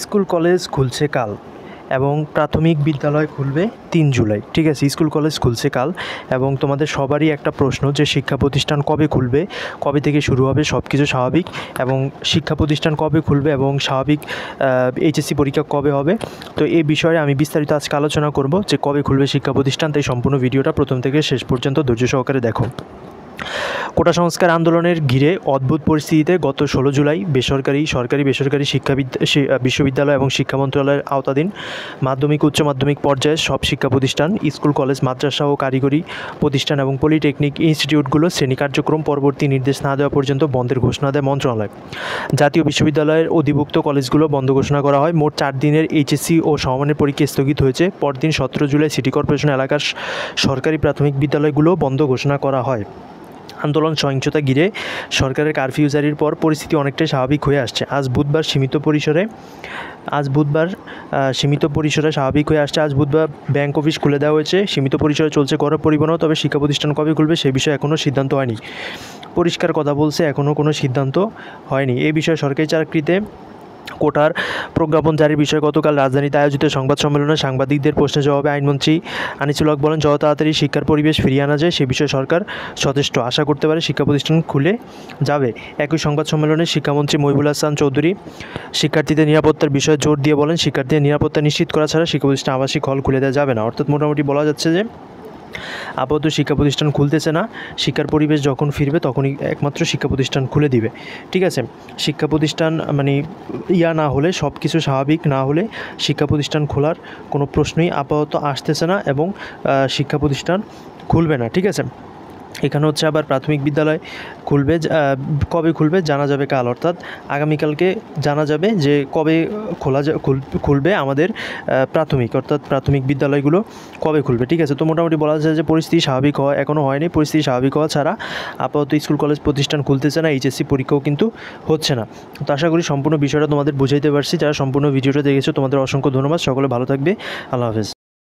School college খুলছে কাল এবং প্রাথমিক বিদ্যালয় খুলবে ৩ জুলাই। ঠিক আছে, স্কুল কলেজ খুলছে কাল এবং তোমাদের সবারই একটা প্রশ্ন যে শিক্ষা প্রতিষ্ঠান কবে খুলবে, কবে থেকে শুরু হবে, সব কিছু স্বাভাবিক এবং শিক্ষা প্রতিষ্ঠান কবে খুলবে এবং স্বাভাবিক এইচএসসি পরীক্ষা কবে হবে। তো এই বিষয়ে আমি বিস্তারিত আজকে আলোচনা করব যে কবে খুলবে শিক্ষা প্রতিষ্ঠান। তাই সম্পূর্ণ ভিডিওটা প্রথম থেকে শেষ পর্যন্ত ধৈর্য সহকারে দেখো। কোটা সংস্কার আন্দোলনের ঘিরে অদ্ভুত পরিস্থিতিতে গত 16 জুলাই সরকারি বেসরকারি বিশ্ববিদ্যালয় এবং শিক্ষা মন্ত্রণালয়ের আওতাধীন মাধ্যমিক উচ্চ মাধ্যমিক পর্যায়ে সব শিক্ষা প্রতিষ্ঠান, স্কুল কলেজ মাদ্রাসা ও কারিগরি প্রতিষ্ঠান এবং পলিটেকনিক ইনস্টিটিউটগুলো শ্রেণী কার্যক্রম পরবর্তী নির্দেশ না দেওয়া পর্যন্ত বন্ধের ঘোষণা দেয় মন্ত্রণালয়। জাতীয় বিশ্ববিদ্যালয়ের অধিভুক্ত কলেজগুলো বন্ধ ঘোষণা করা হয়। মোট 4 দিনের এইচএসসি ও সমমানের পরীক্ষা স্থগিত হয়েছে। পরদিন 17 জুলাই সিটি কর্পোরেশন এলাকার সরকারি প্রাথমিক বিদ্যালয়গুলো বন্ধ ঘোষণা করা হয়। আন্দোলন সহিংসতা ঘিরে সরকারের কারফিউ জারির পর পরিস্থিতি অনেকটাই স্বাভাবিক হয়ে আসছে। আজ বুধবার সীমিত পরিসরে স্বাভাবিক হয়ে আসছে। আজ বুধবার ব্যাংক অফিস খুলে দেওয়া হয়েছে। সীমিত পরিসরে চলছে গড় পরিবহনও। তবে শিক্ষা প্রতিষ্ঠান কবে খুলবে সে বিষয়ে এখনও সিদ্ধান্ত হয়নি। পরিষ্কার কথা বলছে, এখনও কোনো সিদ্ধান্ত হয়নি। এই বিষয়ে সরকারি চাকরিতে কোটার প্রজ্ঞাপন জারির বিষয়ে গতকাল রাজধানীতে আয়োজিত সংবাদ সম্মেলনে সাংবাদিকদের প্রশ্নের জবাবে আইনমন্ত্রী আনিসুল হক বলেন, যত তাড়াতাড়ি শিক্ষার পরিবেশ ফিরিয়ে আনা যায় সে বিষয়ে সরকার সচেষ্ট। আশা করতে পারে শিক্ষা প্রতিষ্ঠান খুলে যাবে। একই সংবাদ সম্মেলনে শিক্ষামন্ত্রী মহিবুল হাসান চৌধুরী শিক্ষার্থীদের নিরাপত্তার বিষয়ে জোর দিয়ে বলেন, শিক্ষার্থীদের নিরাপত্তা নিশ্চিত করা ছাড়া শিক্ষা প্রতিষ্ঠান আবাসিক হল খুলে দেওয়া যাবে না। অর্থাৎ মোটামুটি বলা যাচ্ছে যে আপাতত শিক্ষা প্রতিষ্ঠান খুলতেছে না, শিক্ষার পরিবেশ যখন ফিরবে তখনই একমাত্র শিক্ষা প্রতিষ্ঠান খুলে দিবে। ঠিক আছে, শিক্ষা প্রতিষ্ঠান মানে না হলে, সব কিছু স্বাভাবিক না হলে শিক্ষা প্রতিষ্ঠান খোলার কোনো প্রশ্নই আপাতত আসতেছে না এবং শিক্ষা প্রতিষ্ঠান খুলবে না। ঠিক আছে, এখানে হচ্ছে আবার প্রাথমিক বিদ্যালয় কবে খুলবে জানা যাবে কাল, অর্থাৎ আগামীকালকে জানা যাবে যে কবে খুলবে আমাদের প্রাথমিক বিদ্যালয়গুলো কবে খুলবে। ঠিক আছে, তো মোটামুটি বলা যায় যে পরিস্থিতি স্বাভাবিক হওয়া এখনও হয়নি। পরিস্থিতি স্বাভাবিক হওয়া ছাড়া আপাতত স্কুল কলেজ প্রতিষ্ঠান খুলতেছে না, এইচএসসি পরীক্ষাও কিন্তু হচ্ছে না। তো আশা করি সম্পূর্ণ বিষয়টা তোমাদের বুঝাইতে পারছি। যারা সম্পূর্ণ ভিডিওটা দেখেছো তোমাদের অসংখ্য ধন্যবাদ। সকলে ভালো থাকবে। আল্লাহ হাফেজ।